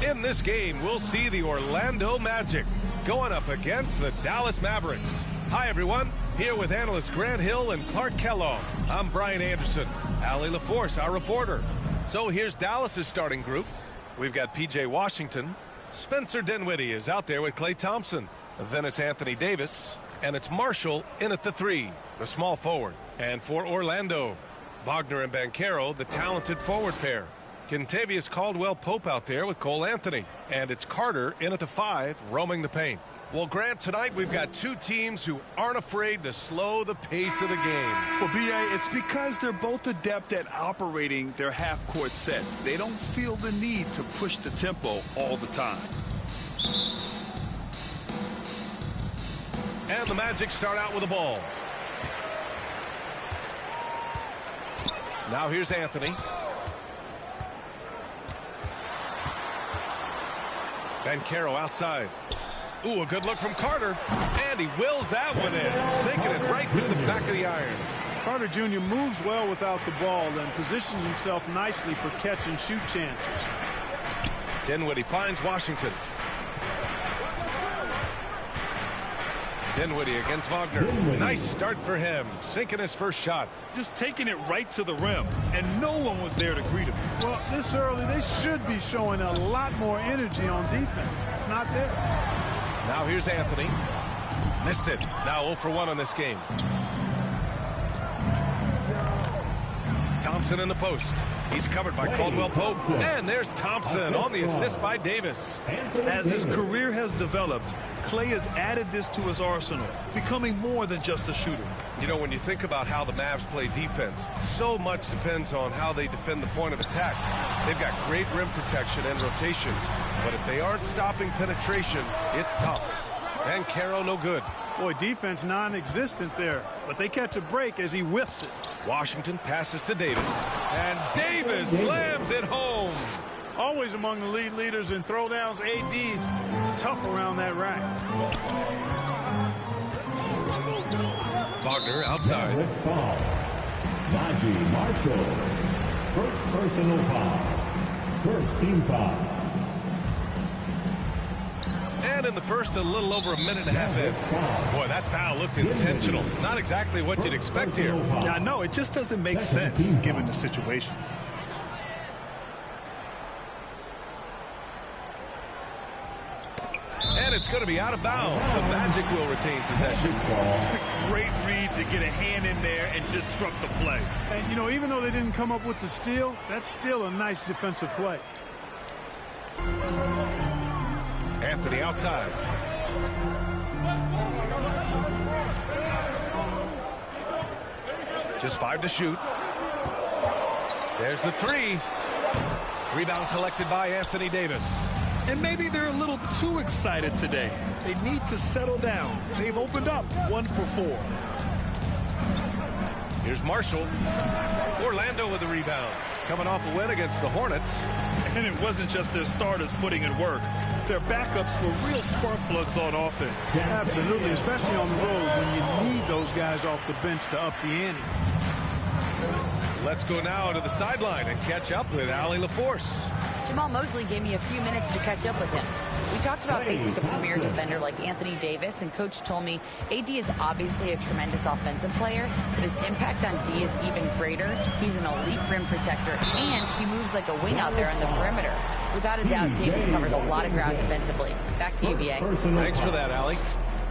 In this game, we'll see the Orlando Magic going up against the Dallas Mavericks. Hi, everyone. Here with analysts Grant Hill and Clark Kellogg. I'm Brian Anderson. Allie LaForce, our reporter. So here's Dallas's starting group. We've got P.J. Washington. Spencer Dinwiddie is out there with Klay Thompson. Then it's Anthony Davis. And it's Marshall in at the 3, the small forward. And for Orlando, Wagner and Banchero, the talented forward pair. Kentavious Caldwell-Pope out there with Cole Anthony. And it's Carter in at the 5, roaming the paint. Well, Grant, tonight we've got two teams who aren't afraid to slow the pace of the game. Well, B.A., it's because they're both adept at operating their half-court sets. They don't feel the need to push the tempo all the time. And the Magic start out with the ball. Now here's Anthony. Banchero outside. Ooh, a good look from Carter. And he wills that one in, sinking it right through the back of the iron. Carter Jr. moves well without the ball and positions himself nicely for catch and shoot chances. Dinwiddie finds Washington. Dinwiddie against Wagner. Nice start for him, sinking his first shot. Just taking it right to the rim, and no one was there to greet him. Well, this early, they should be showing a lot more energy on defense. It's not there. Now here's Anthony. Missed it. Now 0 for 1 on this game. Thompson in the post. He's covered by Caldwell-Pope. And there's Thompson on the assist by Davis. As his career has developed, Klay has added this to his arsenal, becoming more than just a shooter. You know, when you think about how the Mavs play defense, so much depends on how they defend the point of attack. They've got great rim protection and rotations, but if they aren't stopping penetration, it's tough. And Caro no good. Boy, defense non-existent there, but they catch a break as he whiffs it. Washington passes to Davis, and Davis slams it home. Always among the lead leaders in throwdowns. AD's tough around that rack. Wagner outside. Next foul. Najee Marshall. First personal foul. First team foul. And in the first, a little over a minute and a half in. Boy, that foul looked intentional. Not exactly what you'd expect here. Yeah, I know. It just doesn't make sense given the situation. And it's going to be out of bounds. The Magic will retain possession. Great read to get a hand in there and disrupt the play. And, you know, even though they didn't come up with the steal, that's still a nice defensive play. Anthony outside. Just 5 to shoot. There's the 3. Rebound collected by Anthony Davis. And maybe they're a little too excited today. They need to settle down. They've opened up 1 for 4. Here's Marshall. Orlando with the rebound. Coming off a win against the Hornets. And it wasn't just their starters putting in work. Their backups were real spark plugs on offense. Absolutely, especially on the road when you need those guys off the bench to up the ante. Let's go now to the sideline and catch up with Allie LaForce. Jamal Mosley gave me a few minutes to catch up with him. We talked about facing a premier defender like Anthony Davis, and Coach told me AD is obviously a tremendous offensive player, but his impact on D is even greater. He's an elite rim protector, and he moves like a wing out there on the perimeter. Without a doubt, Davis covers a lot of ground defensively. Back to you, B.A. Thanks for that, Allie.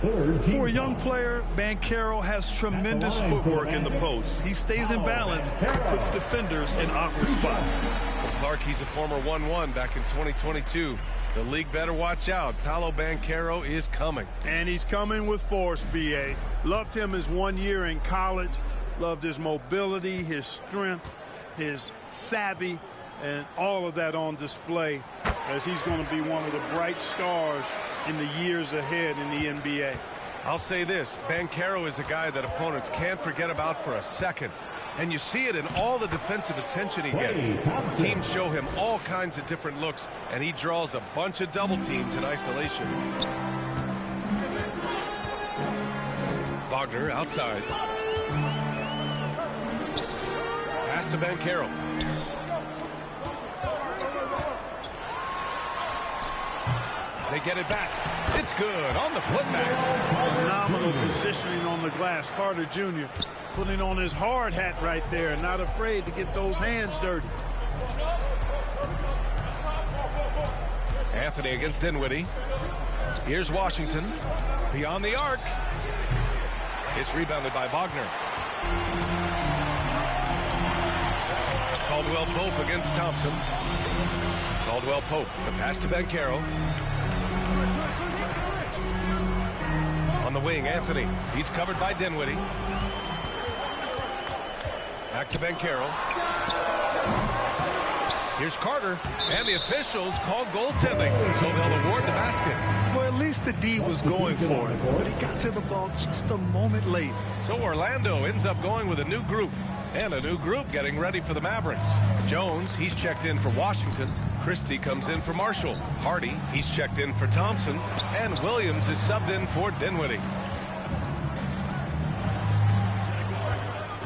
For a young player, Banchero has tremendous footwork in the post. He stays in balance and puts defenders in awkward spots. Well, Clark, he's a former 1-1 back in 2022. The league better watch out. Paolo Banchero is coming. And he's coming with force, B.A. Loved him his 1 year in college. Loved his mobility, his strength, his savvy, and all of that on display as he's going to be one of the bright stars in the years ahead in the NBA. I'll say this, Banchero is a guy that opponents can't forget about for a second. And you see it in all the defensive attention he gets. Teams show him all kinds of different looks, and he draws a bunch of double teams in isolation. Wagner outside. Pass to Banchero. They get it back. It's good on the putback. Phenomenal positioning on the glass. Carter Jr. putting on his hard hat right there. Not afraid to get those hands dirty. Anthony against Dinwiddie. Here's Washington. Beyond the arc. It's rebounded by Wagner. Caldwell Pope against Thompson. Caldwell Pope. The pass to Banchero. On the wing, Anthony. He's covered by Dinwiddie. Back to Banchero. Here's Carter, and the officials call goaltending, so they'll award the basket. Well, at least the D was going for it, but he got to the ball just a moment late. So Orlando ends up going with a new group, and a new group getting ready for the Mavericks. Jones, he's checked in for Washington. Christie comes in for Marshall. Hardy, he's checked in for Thompson, and Williams is subbed in for Dinwiddie.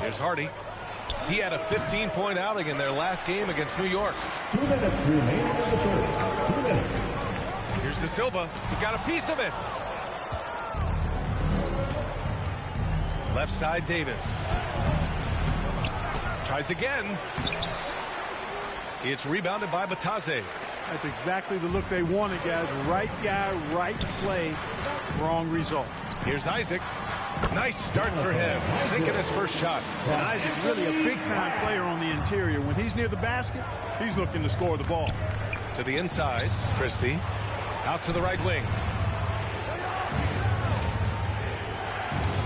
Here's Hardy. He had a 15-point outing in their last game against New York. 2 minutes remaining in the first. 2 minutes. Here's De Silva. He got a piece of it. Left side, Davis. Tries again. It's rebounded by Batase. That's exactly the look they wanted, guys. Right guy, right play, wrong result. Here's Isaac. Nice start for him. Sinking his first shot. And Isaac really a big-time player on the interior. When he's near the basket, he's looking to score the ball. To the inside, Christie. Out to the right wing.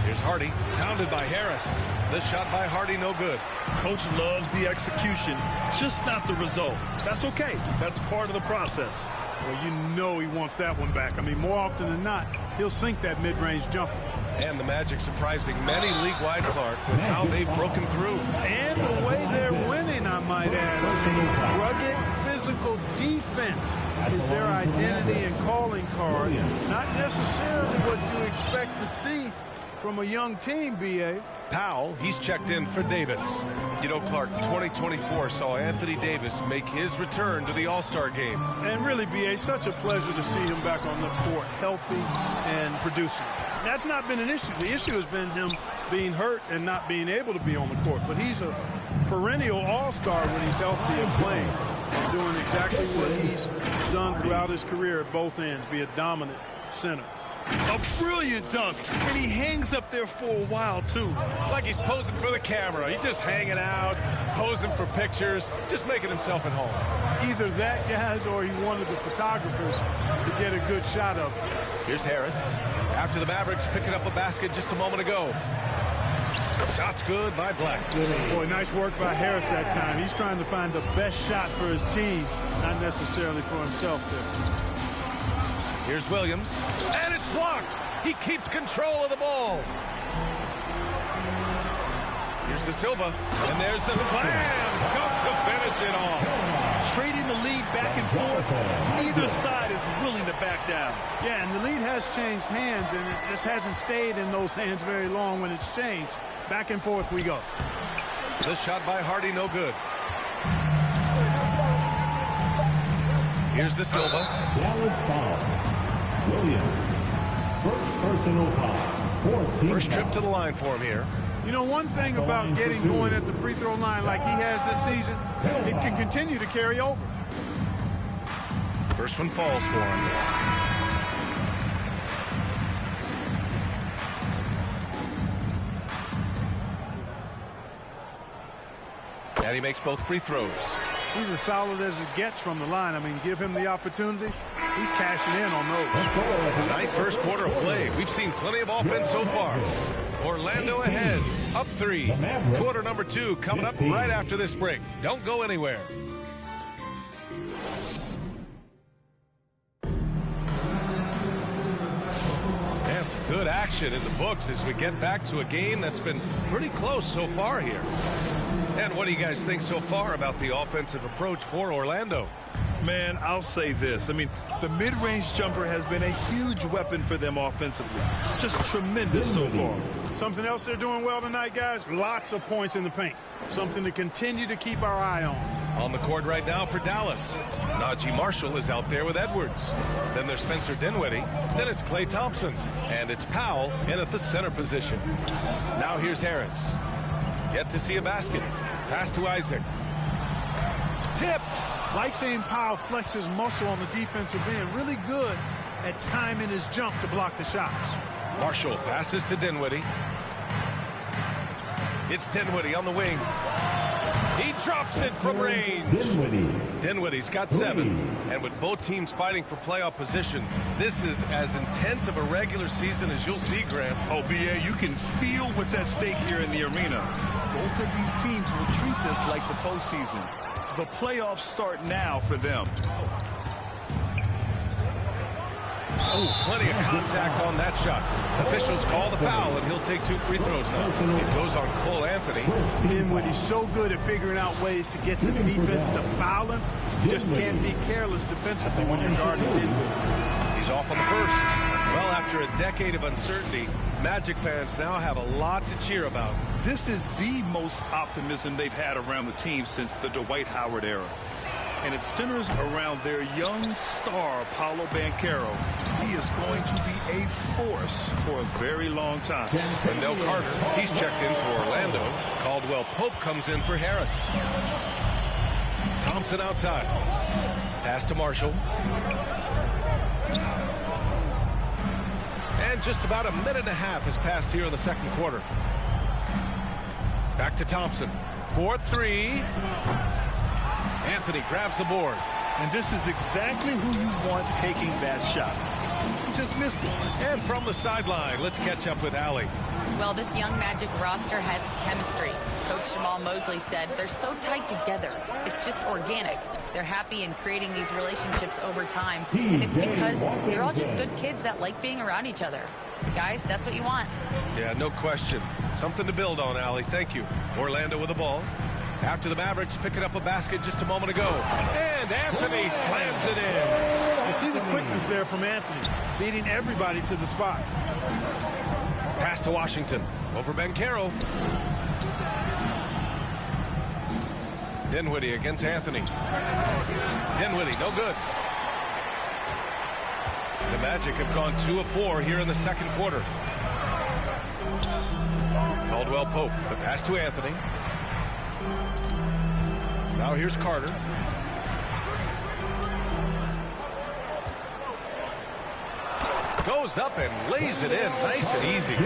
Here's Hardy. Pounded by Harris. This shot by Hardy, no good. Coach loves the execution, just not the result. That's okay. That's part of the process. Well, you know he wants that one back. I mean, more often than not, he'll sink that mid-range jumper. And the Magic surprising many league-wide, Clark, with how they've broken through. And the way they're winning, I might add. Rugged, physical defense is their identity and calling card. Not necessarily what you expect to see from a young team, B.A. Powell, he's checked in for Davis. You know, Clark, 2024 saw Anthony Davis make his return to the All-Star game. And really, B.A., such a pleasure to see him back on the court, healthy and producing. That's not been an issue. The issue has been him being hurt and not being able to be on the court. But he's a perennial all-star when he's healthy and playing, and doing exactly what he's done throughout his career at both ends, be a dominant center. A brilliant dunk, and he hangs up there for a while, too. Like he's posing for the camera. He's just hanging out, posing for pictures, just making himself at home. Either that, guys, or he wanted the photographers to get a good shot of him. Here's Harris. After the Mavericks picking up a basket just a moment ago. Shot's good by Black. Boy, nice work by Harris that time. He's trying to find the best shot for his team, not necessarily for himself there. Here's Williams, and it's blocked. He keeps control of the ball. Here's De Silva, and there's the slam dunk to finish it off. Trading the lead back and forth, neither side is willing to back down. Yeah, and the lead has changed hands, and it just hasn't stayed in those hands very long when it's changed. Back and forth we go. This shot by Hardy, no good. Here's De Silva. Dallas foul. Williams. First personal foul. First trip to the line for him here. You know, one thing about getting going at the free throw line like he has this season, it can continue to carry over. First one falls for him. And he makes both free throws. He's as solid as it gets from the line. I mean, give him the opportunity. He's cashing in on those. Nice first quarter of play. We've seen plenty of offense so far. Orlando ahead, up 3. Quarter number 2 coming up right after this break. Don't go anywhere. And some good action in the books as we get back to a game that's been pretty close so far here. And what do you guys think so far about the offensive approach for Orlando? Man, I'll say this. I mean, the mid-range jumper has been a huge weapon for them offensively. Just tremendous so far. Something else they're doing well tonight, guys, lots of points in the paint. Something to continue to keep our eye on. On the court right now for Dallas, Najee Marshall is out there with Edwards. Then there's Spencer Dinwiddie. Then it's Klay Thompson. And it's Powell in at the center position. Now here's Harris. Yet to see a basket. Pass to Isaac. Tipped. Like seeing Powell flex his muscle on the defensive end. Really good at timing his jump to block the shots. Marshall passes to Dinwiddie. It's Dinwiddie on the wing. He drops it from range. Dinwiddie's got 7. And with both teams fighting for playoff position, this is as intense of a regular season as you'll see, Graham. Oh, B.A., you can feel what's at stake here in the arena. Both of these teams will treat this like the postseason. The playoffs start now for them. Oh, plenty of contact on that shot. Officials call the foul, and he'll take 2 free throws now. It goes on Cole Anthony. Dinwiddie's so good at figuring out ways to get the defense to foul him. You just can't be careless defensively when you're guarding Dinwiddie. He's off on the first. Well, after a decade of uncertainty, Magic fans now have a lot to cheer about. This is the most optimism they've had around the team since the Dwight Howard era. And it centers around their young star, Paolo Banchero. He is going to be a force for a very long time. Wendell Carter, he's checked in for Orlando. Caldwell Pope comes in for Harris. Thompson outside. Pass to Marshall. And just about a minute and a half has passed here in the second quarter. Back to Thompson. 4-3. Anthony grabs the board. And this is exactly who you want taking that shot. He just missed it. And from the sideline, let's catch up with Allie. Well, this young Magic roster has chemistry. Coach Jamal Mosley said they're so tight together. It's just organic. They're happy in creating these relationships over time. And it's because they're all just good kids that like being around each other. Guys, that's what you want. Yeah, no question. Something to build on, Allie. Thank you. Orlando with the ball. After the Mavericks picking up a basket just a moment ago. And Anthony slams it in. You see the quickness there from Anthony, beating everybody to the spot. Pass to Washington. Over Banchero. Dinwiddie against Anthony. Dinwiddie, no good. The Magic have gone 2 of 4 here in the second quarter. Caldwell Pope, the pass to Anthony. Now here's Carter. Goes up and lays it in nice and easy.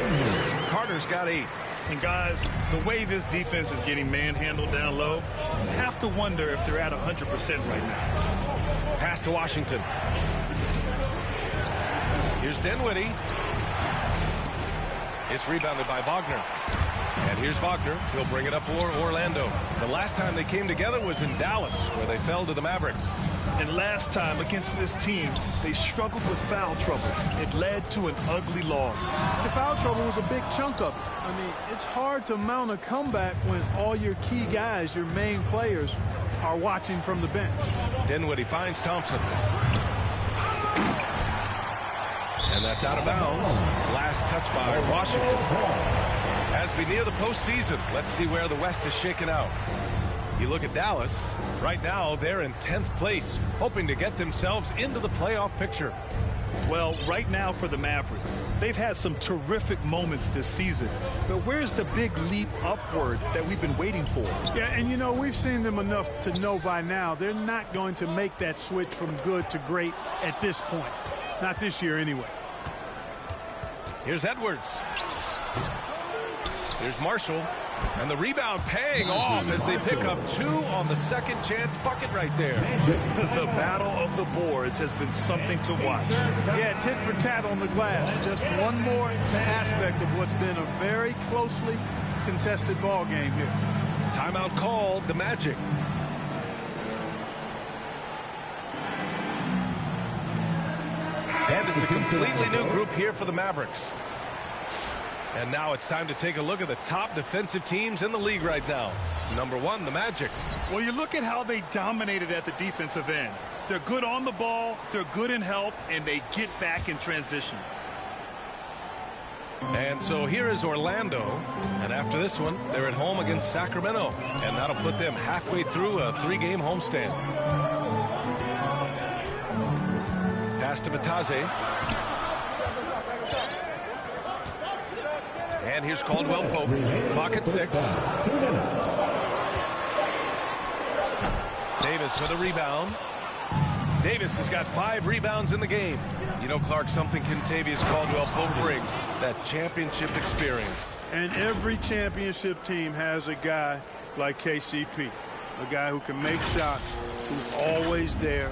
Carter's got 8. And guys, the way this defense is getting manhandled down low, you have to wonder if they're at 100% right now. Pass to Washington. Here's Dinwiddie. It's rebounded by Wagner. And here's Wagner. He'll bring it up for Orlando. The last time they came together was in Dallas, where they fell to the Mavericks. And last time against this team, they struggled with foul trouble. It led to an ugly loss. The foul trouble was a big chunk of it. I mean, it's hard to mount a comeback when all your key guys, your main players, are watching from the bench. Dinwiddie finds Thompson. And that's out of bounds. Last touch by Washington. As we near the postseason, let's see where the West is shaken out. You look at Dallas. Right now, they're in 10th place, hoping to get themselves into the playoff picture. Well, right now for the Mavericks, they've had some terrific moments this season. But where's the big leap upward that we've been waiting for? Yeah, and you know, we've seen them enough to know by now they're not going to make that switch from good to great at this point. Not this year anyway. Here's Edwards. Here's Marshall. And the rebound paying off as they pick up 2 on the second chance bucket right there. The battle of the boards has been something to watch. Yeah, tit for tat on the glass. Just one more aspect of what's been a very closely contested ball game here. Timeout called, the Magic. And it's a completely new group here for the Mavericks. And now it's time to take a look at the top defensive teams in the league right now. Number 1, the Magic. Well, you look at how they dominated at the defensive end. They're good on the ball, they're good in help, and they get back in transition. And so here is Orlando, and after this one, they're at home against Sacramento, and that'll put them halfway through a 3-game homestand. Pass to Bataze. And here's Caldwell Pope. Clock at 6. Davis with a rebound. Davis has got 5 rebounds in the game. You know, Clark, something Kentavious Caldwell-Pope brings, that championship experience. And every championship team has a guy like KCP, a guy who can make shots, who's always there,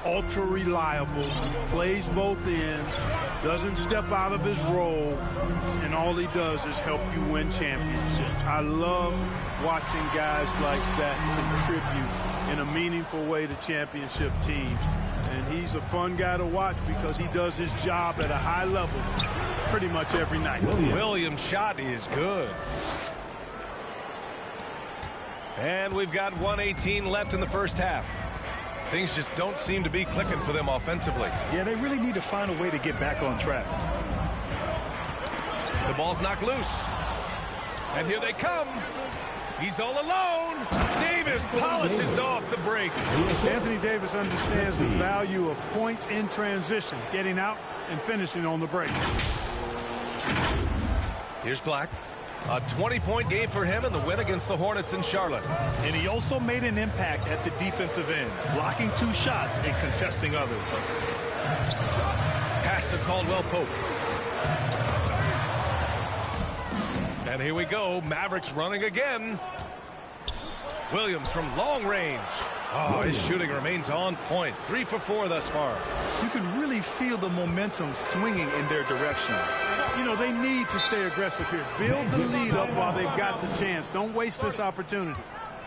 ultra reliable, plays both ends, doesn't step out of his role, and all he does is help you win championships. I love watching guys like that contribute in a meaningful way to championship teams. And he's a fun guy to watch because he does his job at a high level pretty much every night. Williams' shot is good. And we've got 1:18 left in the first half. Things just don't seem to be clicking for them offensively. Yeah, they really need to find a way to get back on track. The ball's knocked loose. And here they come. He's all alone. Davis polishes off the break. Anthony Davis understands the value of points in transition, getting out and finishing on the break. Here's Black. A 20-point game for him in the win against the Hornets in Charlotte. And he also made an impact at the defensive end, blocking 2 shots and contesting others. Pass to Caldwell Pope. And here we go. Mavericks running again. Williams from long range. Oh, his shooting remains on point. 3 for 4 thus far. You can really feel the momentum swinging in their direction. You know, they need to stay aggressive here. Build the lead up while they've got the chance. Don't waste this opportunity.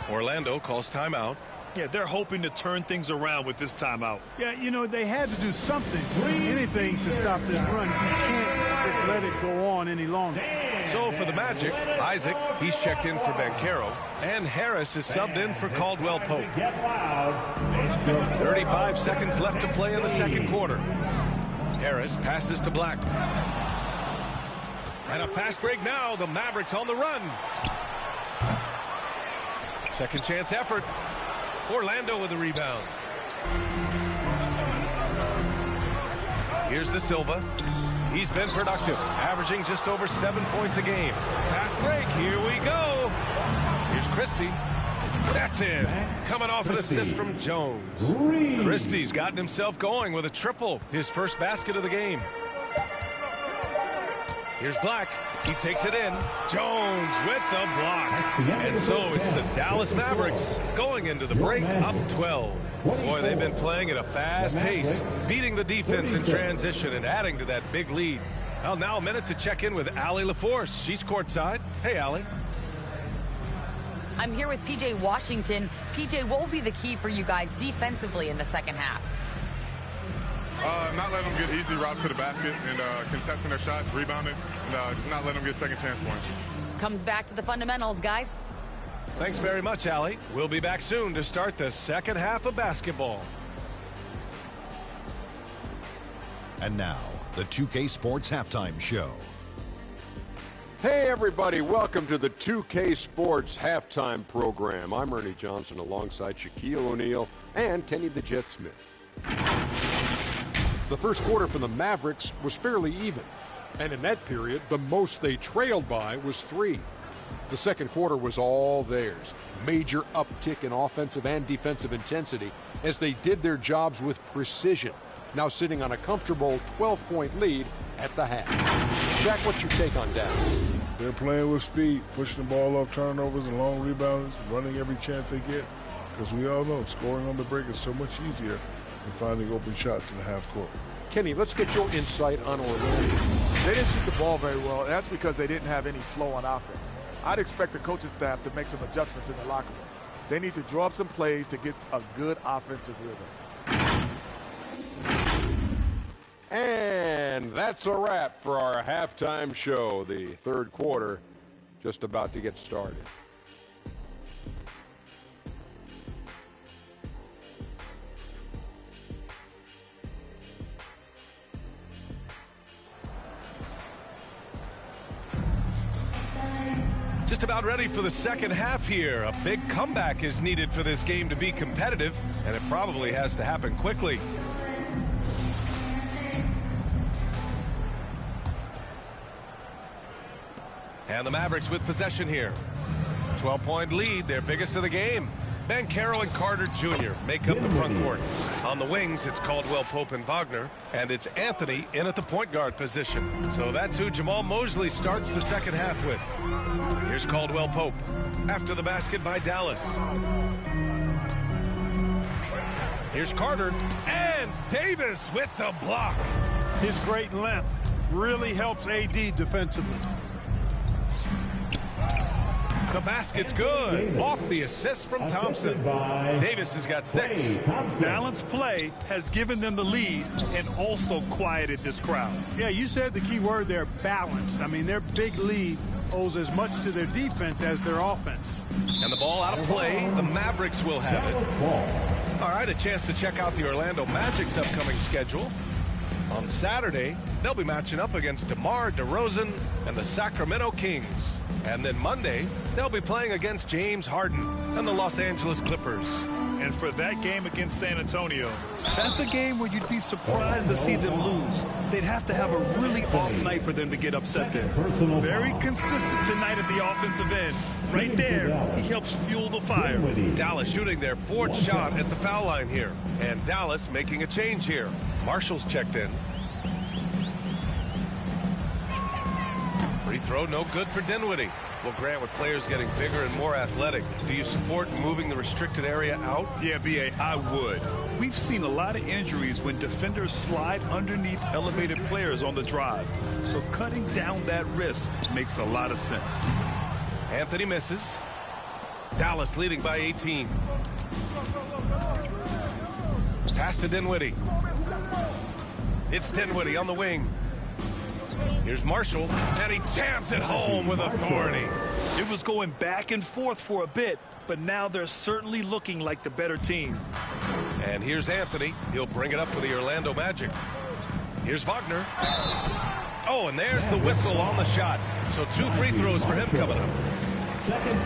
Orlando calls timeout. Yeah, they're hoping to turn things around with this timeout. Yeah, you know, they had to do something, anything to stop this run. You can't just let it go on any longer. So for the Magic, Isaac, he's checked in for Banchero, and Harris is subbed in for Caldwell Pope. 35 seconds left to play in the second quarter. Harris passes to Black. And a fast break now. The Mavericks on the run. Second chance effort. Orlando with the rebound. Here's De Silva. He's been productive, averaging just over 7 points a game. Fast break. Here we go. Here's Christie. That's in. Coming off an assist from Jones. Christie's gotten himself going with a triple. His first basket of the game. Here's Black. He takes it in. Jones with the block. And so it's the Dallas Mavericks going into the break up 12. Boy, they've been playing at a fast pace, beating the defense in transition and adding to that big lead. Well, now a minute to check in with Allie LaForce. She's courtside. Hey, Allie. I'm here with P.J. Washington. P.J., what will be the key for you guys defensively in the second half? Not letting them get easy routes to the basket and contesting their shots, rebounding, and just not letting them get second chance points. Comes back to the fundamentals, guys. Thanks very much, Allie. We'll be back soon to start the second half of basketball. And now, the 2K Sports Halftime Show. Hey, everybody. Welcome to the 2K Sports Halftime Program. I'm Ernie Johnson alongside Shaquille O'Neal and Kenny the Jet Smith. The first quarter for the Mavericks was fairly even, and in that period, the most they trailed by was 3. The second quarter was all theirs. Major uptick in offensive and defensive intensity as they did their jobs with precision, now sitting on a comfortable 12-point lead at the half. Jack, what's your take on Dallas? They're playing with speed, pushing the ball off turnovers and long rebounds, running every chance they get, because we all know scoring on the break is so much easier and finding open shots in the half court. Kenny, let's get your insight on Orlando. They didn't shoot the ball very well. That's because they didn't have any flow on offense. I'd expect the coaching staff to make some adjustments in the locker room. They need to draw up some plays to get a good offensive rhythm. And that's a wrap for our halftime show. The third quarter just about to get started. just about ready for the second half here. A big comeback is needed for this game to be competitive, and it probably has to happen quickly. And the Mavericks with possession here. 12-point lead, their biggest of the game. Banchero and Carter Jr. make up the front court. On the wings, it's Caldwell Pope and Wagner, and it's Anthony in at the point guard position. So that's who Jamal Mosley starts the second half with. Here's Caldwell Pope after the basket by Dallas. Here's Carter, and Davis with the block. His great length really helps AD defensively. The basket's good. Off the assist from Thompson. Davis has got 6. Balanced play has given them the lead and also quieted this crowd. Yeah, you said the key word there, balanced. I mean, their big lead owes as much to their defense as their offense. And the ball out of play. The Mavericks will have it. All right, a chance to check out the Orlando Magic's upcoming schedule. On Saturday, they'll be matching up against DeMar DeRozan and the Sacramento Kings. And then Monday, they'll be playing against James Harden and the Los Angeles Clippers. And for that game against San Antonio, that's a game where you'd be surprised to see them lose. They'd have to have a really off night for them to get upset there. Very consistent tonight at the offensive end. Right there, he helps fuel the fire. Dallas shooting their 4th shot at the foul line here. And Dallas making a change here. Marshall's checked in. Free throw, no good for Dinwiddie. Well, Grant, with players getting bigger and more athletic, do you support moving the restricted area out? Yeah, B.A., I would. We've seen a lot of injuries when defenders slide underneath elevated players on the drive. So cutting down that risk makes a lot of sense. Anthony misses. Dallas leading by 18. Pass to Dinwiddie. It's Dinwiddie on the wing. Here's Marshall, and he jams it home with authority. It was going back and forth for a bit, but now they're certainly looking like the better team. And here's Anthony. He'll bring it up for the Orlando Magic. Here's Wagner. Oh, and there's the whistle on the shot. So 2 free throws for him coming up.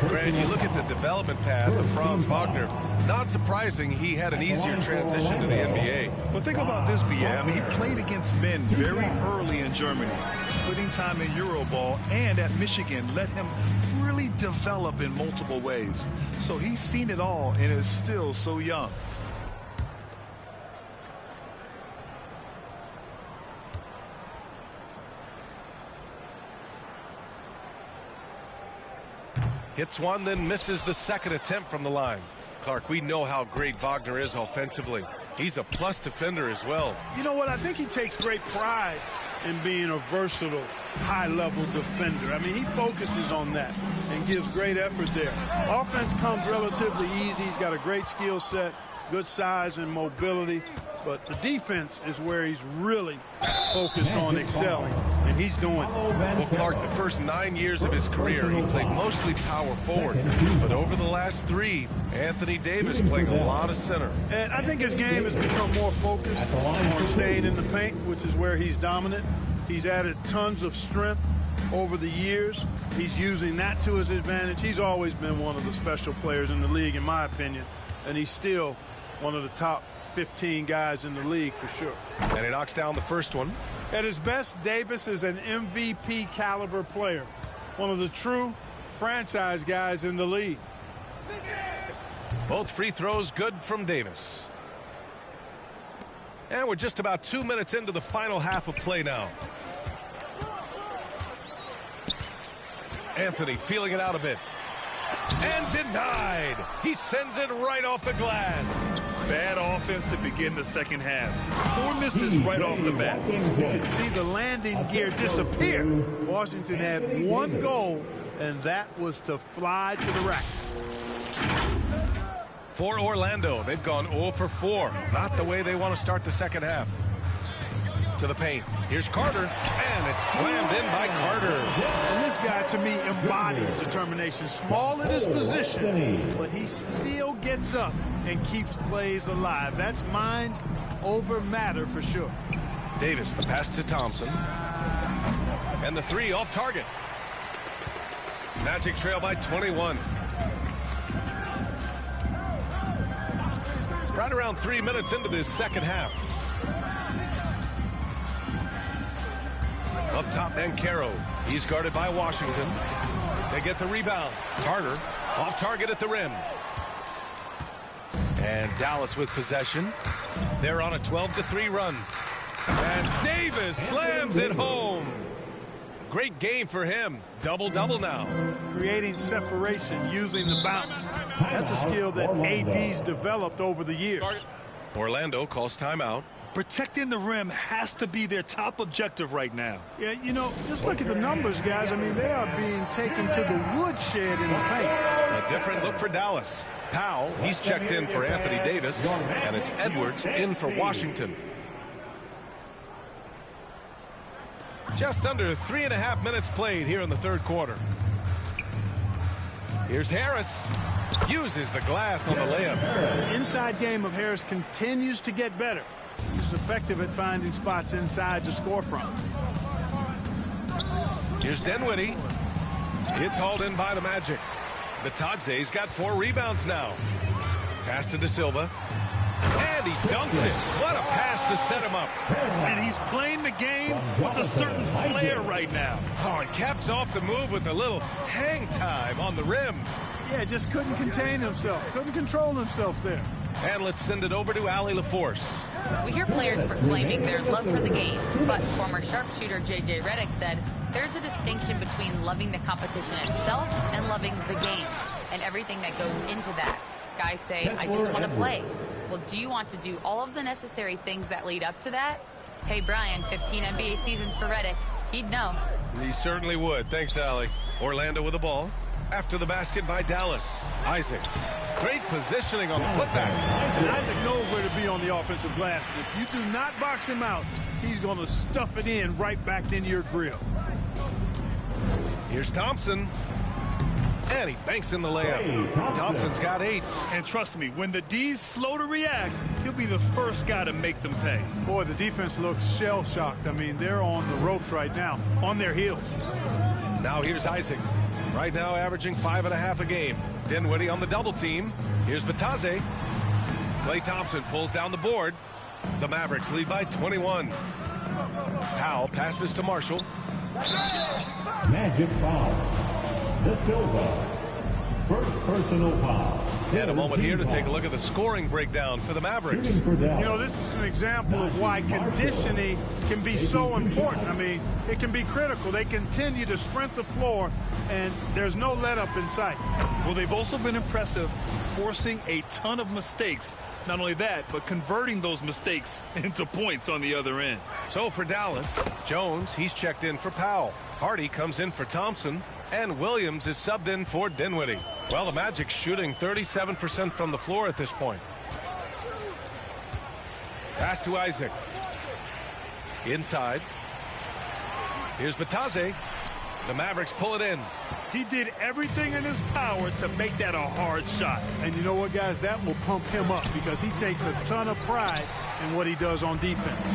Grant, you look at the development path of Franz Wagner. Not surprising he had an easier transition to the NBA. But think about this, B.A. I mean, he played against men very early in Germany, splitting time in Euroball, and at Michigan let him really develop in multiple ways. So he's seen it all and is still so young. Hits one, then misses the second attempt from the line. Clark, we know how great Wagner is offensively. He's a plus defender as well. You know what? I think he takes great pride in being a versatile, high-level defender. I mean, he focuses on that and gives great effort there. Offense comes relatively easy. He's got a great skill set, good size and mobility. But the defense is where he's really focused on excelling, and he's doing it. Well, Clark, the first 9 years of his career, he played mostly power forward. But over the last 3, Anthony Davis playing a lot of center. And I think his game has become more focused on staying in the paint, which is where he's dominant. He's added tons of strength over the years. He's using that to his advantage. He's always been one of the special players in the league, in my opinion, and he's still one of the top 15 guys in the league for sure. And he knocks down the first one. At his best, Davis is an MVP caliber player, one of the true franchise guys in the league. Both free throws good from Davis. And we're just about 2 minutes into the final half of play now. Anthony feeling it out a bit. And denied. He sends it right off the glass. Bad offense to begin the second half. 4 misses right off the bat. You can see the landing gear disappear. Washington had 1 goal, and that was to fly to the rack. For Orlando, they've gone 0 for 4. Not the way they want to start the second half. To the paint. Here's Carter, and it's slammed in by Carter. And this guy, to me, embodies determination. Small in his position, but he still gets up and keeps plays alive. That's mind over matter for sure. Davis, the pass to Thompson. And the 3 off target. Magic trail by 21. Right around 3 minutes into this second half. Up top, Banchero. He's guarded by Washington. They get the rebound. Carter off target at the rim. And Dallas with possession. They're on a 12-3 run. And Davis slams it home. Great game for him. Double-double now. Creating separation using the bounce. That's a skill that AD's developed over the years. Orlando calls timeout. Protecting the rim has to be their top objective right now. Yeah, you know, just look at the numbers, guys. I mean, they are being taken to the woodshed in the paint. A different look for Dallas. Powell, he's checked in for Anthony Davis, and it's Edwards in for Washington. Just under 3.5 minutes played here in the third quarter. Here's Harris. Uses the glass on the layup. The inside game of Harris continues to get better. He's effective at finding spots inside to score from. Here's Dinwiddie. It's hauled in by the Magic. Bitadze's got 4 rebounds now. Pass to De Silva. And he dunks it. What a pass to set him up. And he's playing the game with a certain flair right now. Oh, and caps off the move with a little hang time on the rim. Yeah, just couldn't contain himself. Couldn't control himself there. And let's send it over to Allie LaForce. We hear players proclaiming their love for the game, but former sharpshooter J.J. Redick said there's a distinction between loving the competition itself and loving the game and everything that goes into that. Guys say, I just want to play. Well, do you want to do all of the necessary things that lead up to that? Hey, Brian, 15 NBA seasons for Redick. He'd know. He certainly would. Thanks, Allie. Orlando with the ball. After the basket by Dallas. Isaac. Great positioning on the putback. And Isaac knows where to be on the offensive glass. If you do not box him out, he's going to stuff it in right back into your grill. Here's Thompson. And he banks in the layup. Thompson's got 8. And trust me, when the D's slow to react, he'll be the first guy to make them pay. Boy, the defense looks shell-shocked. I mean, they're on the ropes right now, on their heels. Now here's Isaac. Right now averaging 5.5 a game. Dinwiddie on the double team. Here's Bitadze. Klay Thompson pulls down the board. The Mavericks lead by 21. Powell passes to Marshall. Magic foul. De Silva. First personal foul. And a moment here to take a look at the scoring breakdown for the Mavericks. You know, this is an example of why conditioning can be so important. I mean, it can be critical. They continue to sprint the floor, and there's no let up in sight. Well, they've also been impressive, forcing a ton of mistakes. Not only that, but converting those mistakes into points on the other end. So for Dallas, Jones, he's checked in for Powell. Hardy comes in for Thompson. And Williams is subbed in for Dinwiddie. Well, the Magic shooting 37% from the floor at this point. Pass to Isaac. Inside. Here's Bitadze. The Mavericks pull it in. He did everything in his power to make that a hard shot. And you know what, guys? That will pump him up because he takes a ton of pride in what he does on defense.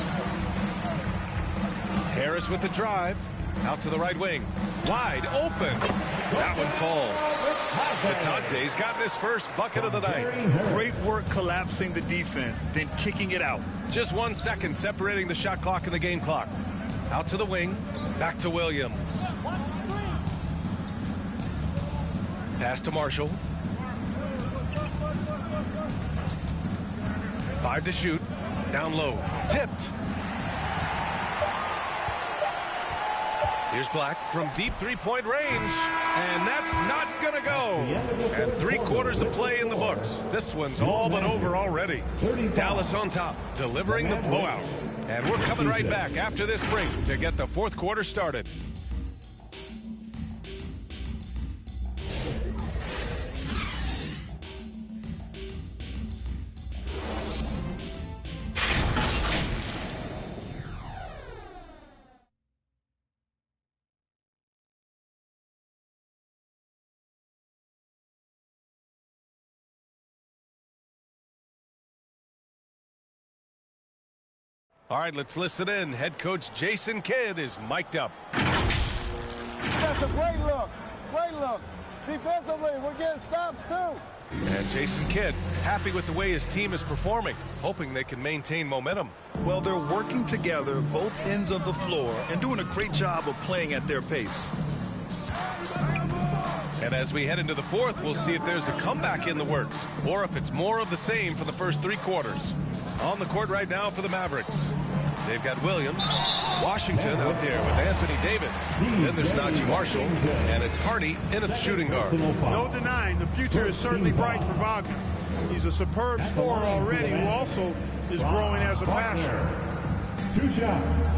Harris with the drive. Out to the right wing. Wide open. That one falls. Bitadze's gotten his first bucket of the night. Great work collapsing the defense, then kicking it out. Just 1 second separating the shot clock and the game clock. Out to the wing. Back to Williams. Pass to Marshall. 5 to shoot. Down low. Tipped. Here's Black from deep three-point range, and that's not going to go. And 3/4 of play in the books. This one's all but over already. Dallas on top, delivering the blowout. And we're coming right back after this break to get the fourth quarter started. All right, let's listen in. Head coach Jason Kidd is mic'd up. That's a great look. Great look. Defensively, we're getting stops too. And Jason Kidd happy with the way his team is performing, hoping they can maintain momentum. Well, they're working together both ends of the floor and doing a great job of playing at their pace. And as we head into the fourth, we'll see if there's a comeback in the works or if it's more of the same for the first 3 quarters. On the court right now for the Mavericks, they've got Williams, Washington out there with Anthony Davis. Then there's Najee Marshall, and it's Hardy in at the shooting guard. No denying the future is certainly bright for Wagner. He's a superb scorer already who also is growing as a passer. 2 shots.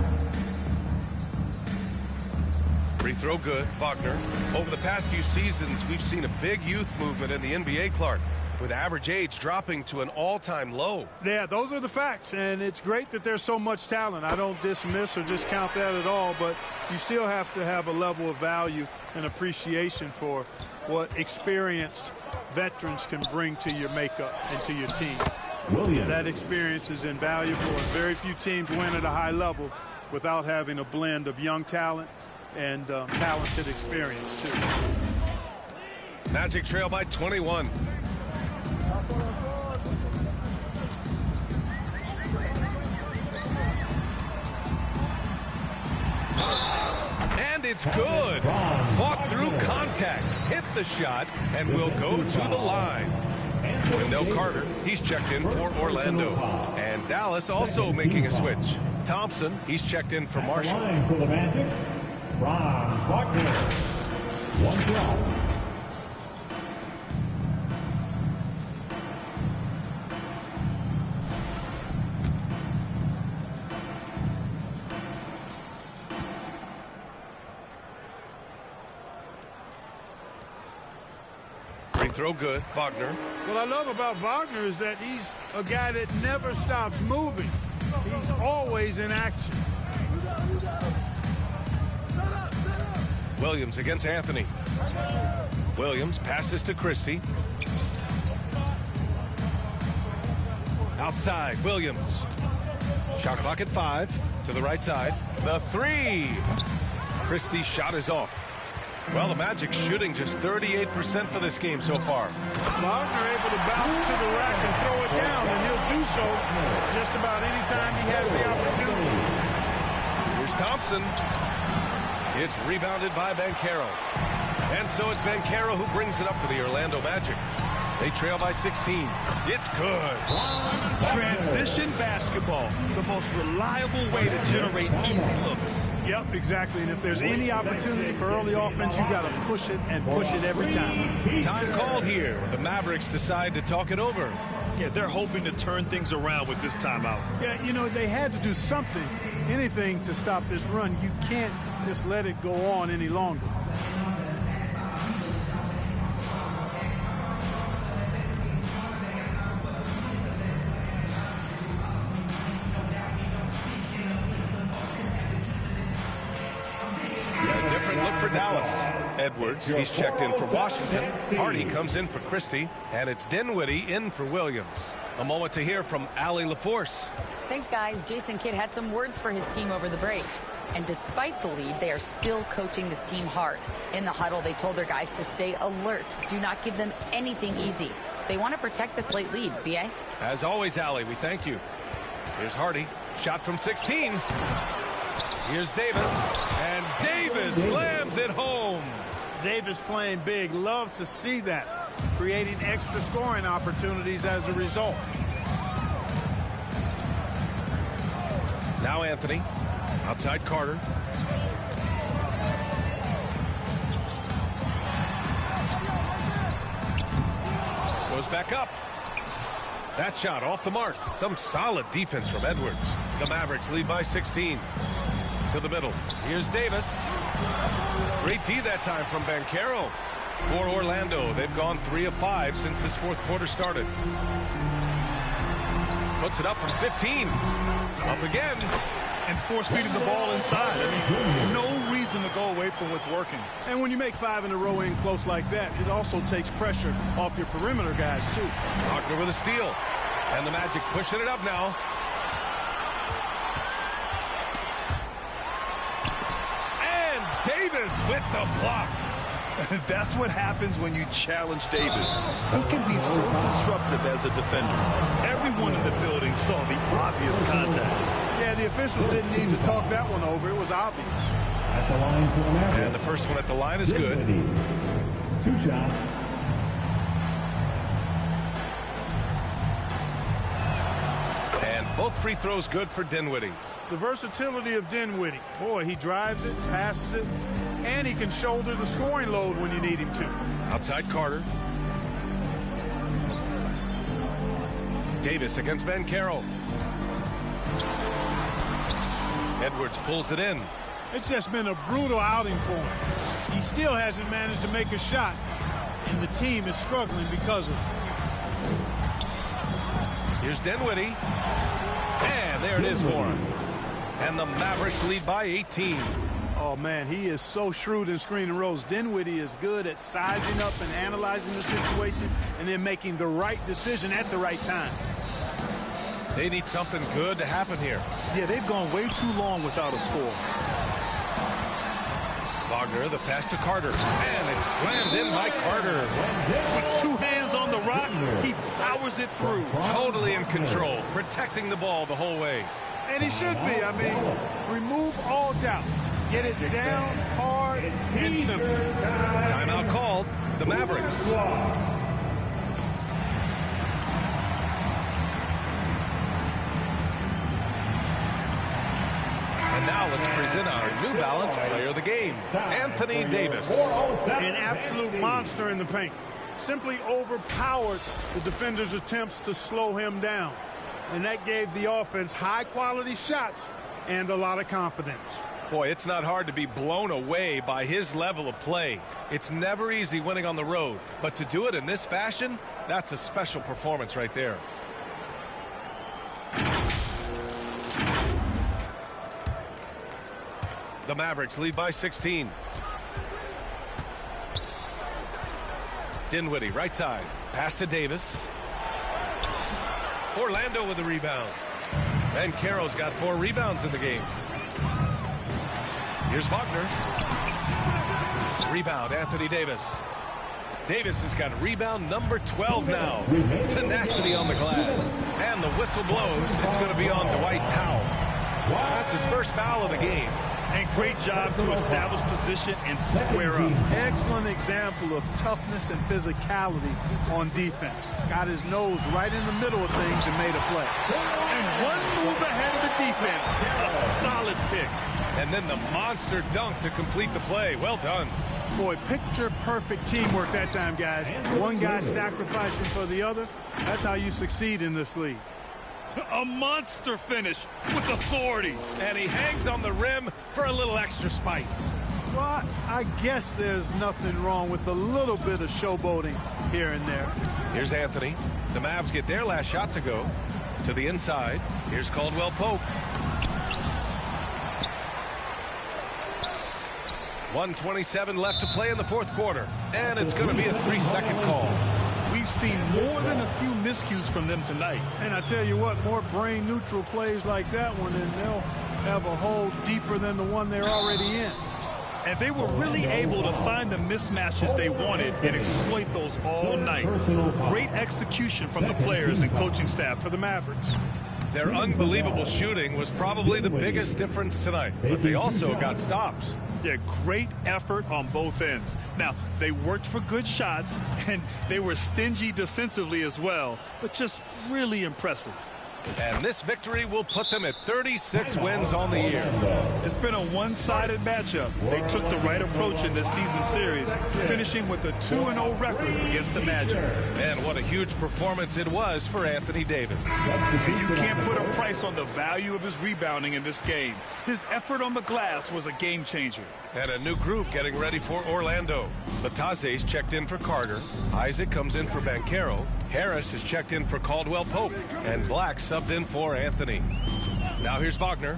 Free throw good, Wagner. Over the past few seasons, we've seen a big youth movement in the NBA, Clark, with average age dropping to an all-time low. Yeah, those are the facts, and it's great that there's so much talent. I don't dismiss or discount that at all, but you still have to have a level of value and appreciation for what experienced veterans can bring to your makeup and to your team. That experience is invaluable, and very few teams win at a high level without having a blend of young talent and talented experience, too. Magic trail by 21. And it's good. Fought through contact, hit the shot, and will go to the line. Wendell Carter, he's checked in for Orlando. And Dallas also making a switch. Thompson, he's checked in for Marshall. For the Magic, Ron Wagner. 1 drop. Free throw good, Wagner. What I love about Wagner is that he's a guy that never stops moving. He's always in action. Williams against Anthony. Williams passes to Christie. Outside, Williams. Shot clock at 5 to the right side. The 3. Christie's shot is off. Well, the Magic shooting just 38% for this game so far. Wagner able to bounce to the rack and throw it down, and he'll do so just about any time he has the opportunity. Here's Thompson. It's rebounded by Banchero. And so it's Banchero who brings it up for the Orlando Magic. They trail by 16. It's good. Transition basketball, the most reliable way to generate easy looks. Yep, exactly. And if there's any opportunity for early offense, you got to push it and push it every time. Time called here. The Mavericks decide to talk it over. Yeah, they're hoping to turn things around with this timeout. Yeah, you know, they had to do something, anything to stop this run. You can't just let it go on any longer. Dallas. Edwards, he's checked in for Washington. Hardy comes in for Christie, and it's Dinwiddie in for Williams. A moment to hear from Allie LaForce. Thanks, guys. Jason Kidd had some words for his team over the break. And despite the lead, they are still coaching this team hard. In the huddle, they told their guys to stay alert. Do not give them anything easy. They want to protect this late lead. B.A.? As always, Allie, we thank you. Here's Hardy. Shot from 16. Here's Davis, and Davis slams it home. Davis playing big. Love to see that. Creating extra scoring opportunities as a result. Now Anthony. Outside Carter. Goes back up. That shot off the mark. Some solid defense from Edwards. The Mavericks lead by 16. To the middle. Here's Davis. Great D that time from Banchero. For Orlando, they've gone 3 of 5 since this fourth quarter started. Puts it up from 15. Up again. And force-feeding the ball inside. I mean, no reason to go away from what's working. And when you make 5 in a row in close like that, it also takes pressure off your perimeter guys, too. Wagner with a steal. And the Magic pushing it up now. Davis with the block. That's what happens when you challenge Davis. He can be so disruptive as a defender. Everyone in the building saw the obvious contact. Yeah, the officials didn't need to talk that one over. It was obvious. At the line for the Mavericks. And the first one at the line is good. 2 shots. And both free throws good for Dinwiddie. The versatility of Dinwiddie. Boy, he drives it, passes it, and he can shoulder the scoring load when you need him to. Outside Carter. Davis against Banchero. Edwards pulls it in. It's just been a brutal outing for him. He still hasn't managed to make a shot, and the team is struggling because of it. Here's Dinwiddie. And there it is for him. And the Mavericks lead by 18. Oh, man, he is so shrewd in screen and rolls. Dinwiddie is good at sizing up and analyzing the situation and then making the right decision at the right time. They need something good to happen here. Yeah, they've gone way too long without a score. Wagner, the pass to Carter. And it's slammed in by Carter. With 2 hands on the rock, he powers it through. Totally in control, protecting the ball the whole way. And he should be. I mean, remove all doubt. Get it down, hard, and simple. Timeout called. The Mavericks. And now let's present our New Balance player of the game, Anthony Davis. An absolute monster in the paint. Simply overpowered the defender's attempts to slow him down. And that gave the offense high-quality shots and a lot of confidence. Boy, it's not hard to be blown away by his level of play. It's never easy winning on the road, but to do it in this fashion, that's a special performance right there. The Mavericks lead by 16. Dinwiddie, right side. Pass to Davis. Orlando with the rebound. Banchero's got 4 rebounds in the game. Here's Wagner. Rebound, Anthony Davis. Davis has got rebound number 12 now. Tenacity on the glass. And the whistle blows. It's going to be on Dwight Powell. That's his first foul of the game. And great job to establish position and square up. Excellent example of toughness and physicality on defense. Got his nose right in the middle of things and made a play. And one move ahead of the defense. A solid pick. And then the monster dunk to complete the play. Well done. Boy, picture-perfect teamwork that time, guys. One guy sacrificing for the other. That's how you succeed in this league. A monster finish with authority. And he hangs on the rim for a little extra spice. Well, I guess there's nothing wrong with a little bit of showboating here and there. Here's Anthony. The Mavs get their last shot to go. To the inside. Here's Caldwell Pope. 1:27 left to play in the fourth quarter. And it's going to be a 3-second call. We've seen more than a few miscues from them tonight. And I tell you what, more brain-neutral plays like that one, and they'll have a hole deeper than the one they're already in. And they were really able to find the mismatches they wanted and exploit those all night. Great execution from the players and coaching staff for the Mavericks. Their unbelievable shooting was probably the biggest difference tonight, but they also got stops. Yeah, great effort on both ends. Now, they worked for good shots, and they were stingy defensively as well, but just really impressive. And this victory will put them at 36 wins on the year. It's been a one-sided matchup. They took the right approach in this season series, finishing with a 2-0 record against the Magic. And what a huge performance it was for Anthony Davis. And you can't put a price on the value of his rebounding in this game. His effort on the glass was a game changer. And a new group getting ready for Orlando. Bataze's checked in for Carter. Isaac comes in for Banchero. Harris is checked in for Caldwell Pope. And Black subbed in for Anthony. Now here's Wagner.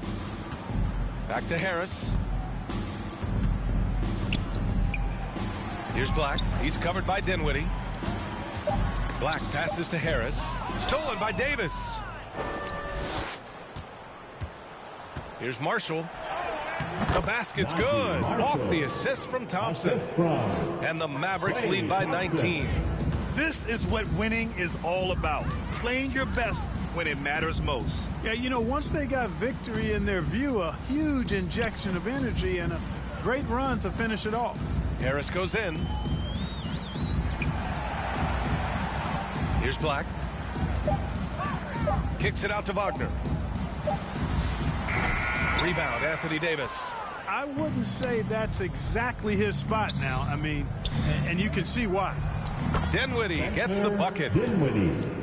Back to Harris. Here's Black. He's covered by Dinwiddie. Black passes to Harris. Stolen by Davis. Here's Marshall. The basket's good. Off the assist from Thompson. And the Mavericks lead by 19. This is what winning is all about. Playing your best when it matters most. Yeah, you know, once they got victory in their view, a huge injection of energy and a great run to finish it off. Harris goes in. Here's Black. Kicks it out to Wagner. Rebound, Anthony Davis. I wouldn't say that's exactly his spot now. I mean, and you can see why. Dinwiddie gets the bucket.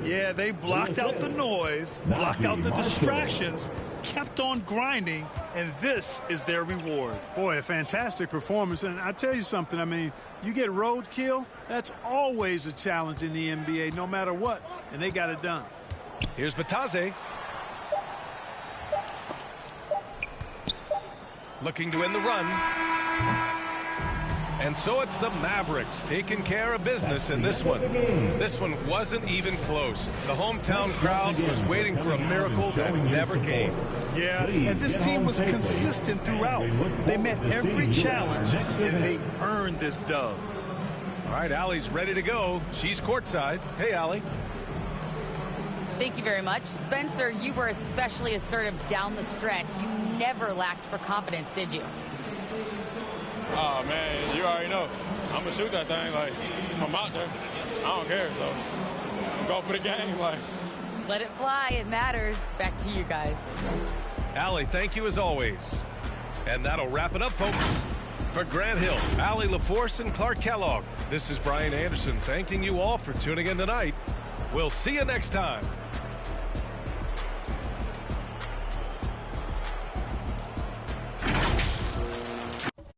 Yeah, they blocked out the noise, blocked out the distractions, kept on grinding, and this is their reward. Boy, a fantastic performance. And I tell you something, I mean, you get roadkill, that's always a challenge in the NBA, no matter what, and they got it done. Here's Batase. Looking to end the run. And so it's the Mavericks taking care of business in this one. This one wasn't even close. The hometown crowd was waiting for a miracle that never came. Yeah, and this team was consistent throughout. They met every challenge, and they earned this dub. All right, Allie's ready to go. She's courtside. Hey, Allie. Thank you very much. Spencer, you were especially assertive down the stretch. You never lacked for confidence, did you? Oh, man, you already know. I'm going to shoot that thing. Like, I'm out there. I don't care, so go for the game. Like, let it fly. It matters. Back to you guys. Allie, thank you as always. And that'll wrap it up, folks. For Grant Hill, Allie LaForce, and Clark Kellogg, this is Brian Anderson thanking you all for tuning in tonight. We'll see you next time.